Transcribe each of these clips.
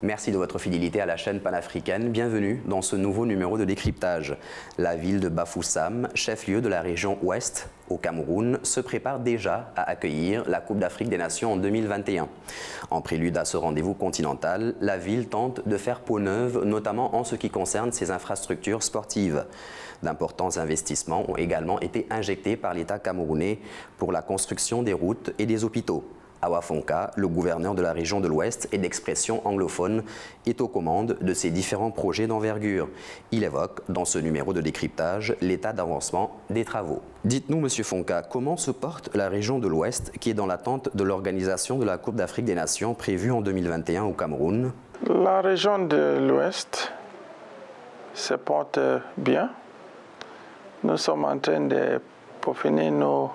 Merci de votre fidélité à la chaîne panafricaine. Bienvenue dans ce nouveau numéro de décryptage. La ville de Bafoussam, chef-lieu de la région Ouest au Cameroun, se prépare déjà à accueillir la Coupe d'Afrique des Nations en 2021. En prélude à ce rendez-vous continental, la ville tente de faire peau neuve, notamment en ce qui concerne ses infrastructures sportives. D'importants investissements ont également été injectés par l'État camerounais pour la construction des routes et des hôpitaux. Awa Fonka, le gouverneur de la région de l'Ouest et d'expression anglophone, est aux commandes de ces différents projets d'envergure. Il évoque dans ce numéro de décryptage l'état d'avancement des travaux. Dites-nous, Monsieur Fonka, comment se porte la région de l'Ouest qui est dans l'attente de l'organisation de la Coupe d'Afrique des Nations prévue en 2021 au Cameroun? La région de l'Ouest se porte bien. Nous sommes en train de peaufiner nos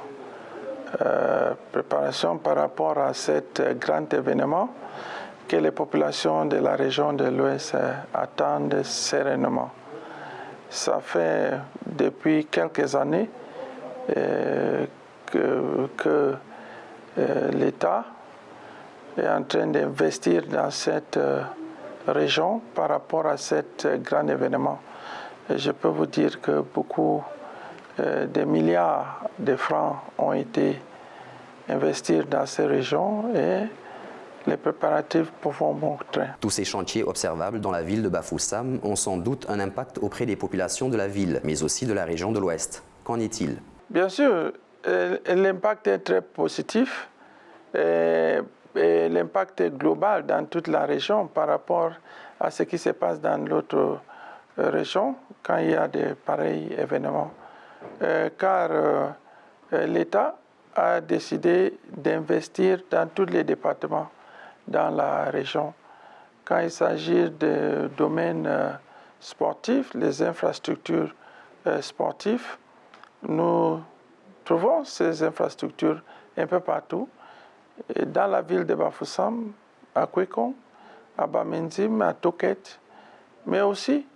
préparation par rapport à cet grand événement que les populations de la région de l'Ouest attendent sereinement. Ça fait depuis quelques années que l'État est en train d'investir dans cette région par rapport à cet grand événement. Et je peux vous dire que beaucoup des milliards de francs ont été investis dans ces régions et les préparatifs vont bon train. Tous ces chantiers observables dans la ville de Bafoussam ont sans doute un impact auprès des populations de la ville, mais aussi de la région de l'Ouest. Qu'en est-il? Bien sûr, l'impact est très positif et l'impact est global dans toute la région par rapport à ce qui se passe dans l'autre région quand il y a de pareils événements. Car l'État a décidé d'investir dans tous les départements dans la région. Quand il s'agit de domaines sportifs, les infrastructures sportives, nous trouvons ces infrastructures un peu partout. Et dans la ville de Bafoussam, à Kwekong, à Bamenzim, à Toket, mais aussi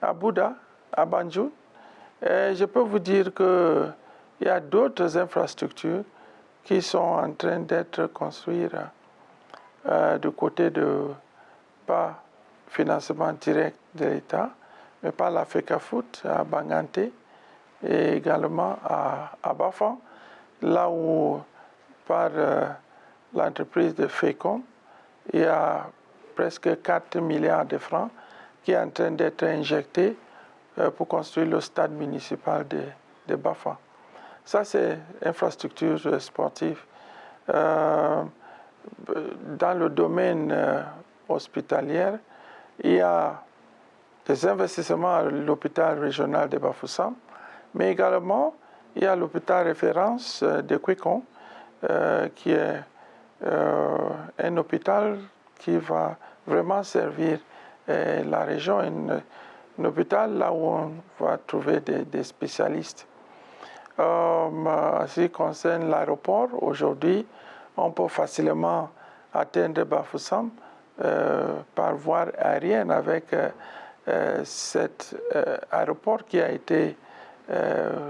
à Bouda, à Banjul. Et je peux vous dire qu'il y a d'autres infrastructures qui sont en train d'être construites du côté de pas financement direct de l'État, mais par la FECAFOOT à Bangante et également à Bafang, là où par l'entreprise de FECOM, il y a presque 4 milliards de francs qui est en train d'être injectés pour construire le stade municipal de Bafang. Ça, c'est infrastructure sportive. Dans le domaine hospitalier, il y a des investissements à l'hôpital régional de Bafoussam, mais également, il y a l'hôpital référence de Kwekong, qui est un hôpital qui va vraiment servir la région, un hôpital là où on va trouver des spécialistes. En ce qui concerne l'aéroport, aujourd'hui, on peut facilement atteindre Bafoussam par voie aérienne avec cet aéroport qui a été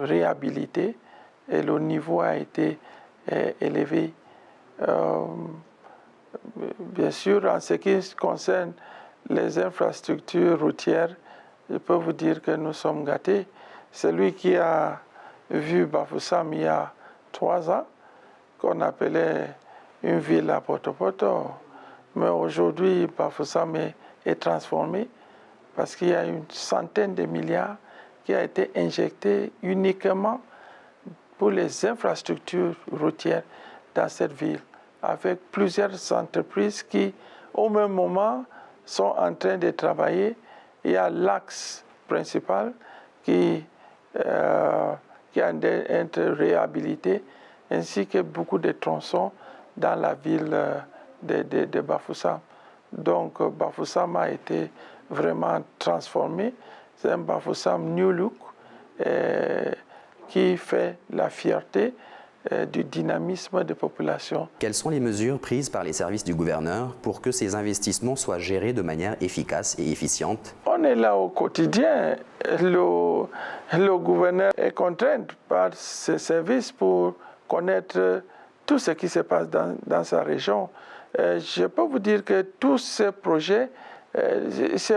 réhabilité et le niveau a été élevé. Bien sûr, en ce qui concerne les infrastructures routières, je peux vous dire que nous sommes gâtés. Celui qui a vu Bafoussam il y a 3 ans, qu'on appelait une ville à Poto-Poto, mais aujourd'hui, Bafoussam est transformé parce qu'il y a une centaine de milliards qui a été injecté uniquement pour les infrastructures routières dans cette ville, avec plusieurs entreprises qui, au même moment, sont en train de travailler. Il y a l'axe principal qui a été réhabilité, ainsi que beaucoup de tronçons dans la ville de Bafoussam. Donc Bafoussam a été vraiment transformé. C'est un Bafoussam New Look qui fait la fierté du dynamisme des populations. Quelles sont les mesures prises par les services du gouverneur pour que ces investissements soient gérés de manière efficace et efficiente? On est là au quotidien. Le gouverneur est contraint par ses services pour connaître tout ce qui se passe dans sa région. Je peux vous dire que tous ces projets, c'est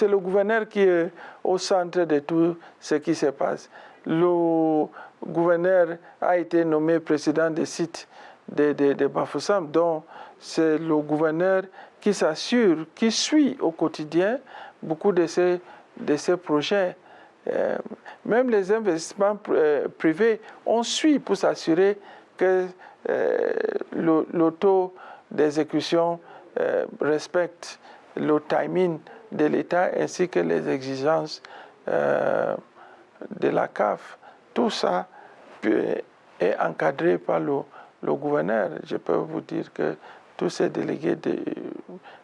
le gouverneur qui est au centre de tout ce qui se passe. Le gouverneur a été nommé président des sites de Bafoussam, donc c'est le gouverneur qui s'assure, qui suit au quotidien beaucoup de ces projets. Même les investissements privés, on suit pour s'assurer que le taux d'exécution respecte le timing de l'État ainsi que les exigences de la CAF. Tout ça est encadré par le gouverneur. Je peux vous dire que tous ces délégués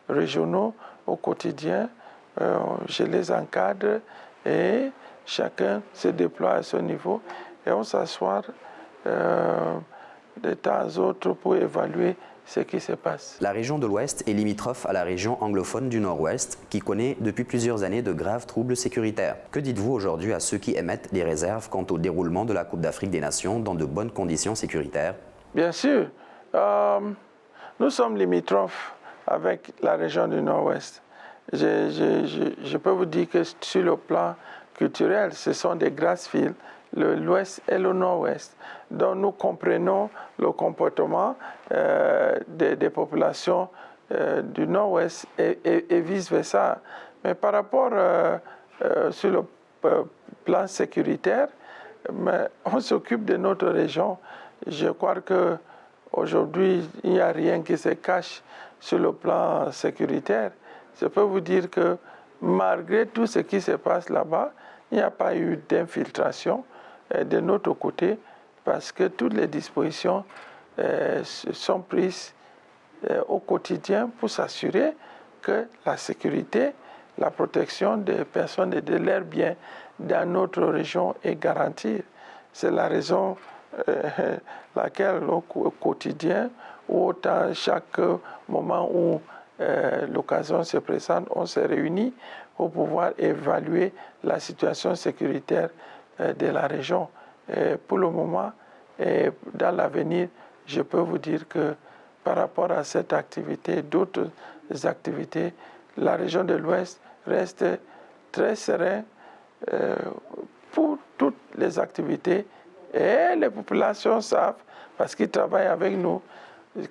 régionaux au quotidien, je les encadre et chacun se déploie à son niveau et on s'assoit de temps à autre pour évaluer ce qui se passe. La région de l'Ouest est limitrophe à la région anglophone du Nord-Ouest qui connaît depuis plusieurs années de graves troubles sécuritaires. Que dites-vous aujourd'hui à ceux qui émettent des réserves quant au déroulement de la Coupe d'Afrique des Nations dans de bonnes conditions sécuritaires? Bien sûr, nous sommes limitrophes avec la région du Nord-Ouest. Je peux vous dire que sur le plan culturel, ce sont des grasses files, l'Ouest et le Nord-Ouest. Donc nous comprenons le comportement des populations du Nord-Ouest et vice-versa. Mais par rapport sur le plan sécuritaire, on s'occupe de notre région. Je crois qu'aujourd'hui, il n'y a rien qui se cache sur le plan sécuritaire. Je peux vous dire que malgré tout ce qui se passe là-bas, il n'y a pas eu d'infiltration de notre côté parce que toutes les dispositions sont prises au quotidien pour s'assurer que la sécurité, la protection des personnes et de leurs biens dans notre région est garantie. C'est la raison laquelle au quotidien, ou autant chaque moment où l'occasion se présente, on se réunit pour pouvoir évaluer la situation sécuritaire de la région. Et pour le moment, et dans l'avenir, je peux vous dire que par rapport à cette activité, d'autres activités, la région de l'Ouest reste très sereine pour toutes les activités. Et les populations savent, parce qu'ils travaillent avec nous,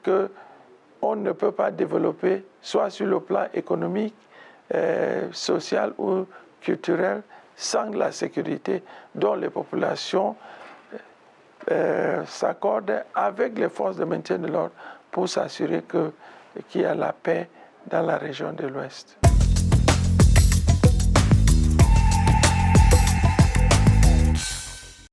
qu'on ne peut pas développer, soit sur le plan économique, social ou culturel, sans la sécurité dont les populations s'accordent avec les forces de maintien de l'ordre pour s'assurer qu'il y a la paix dans la région de l'Ouest.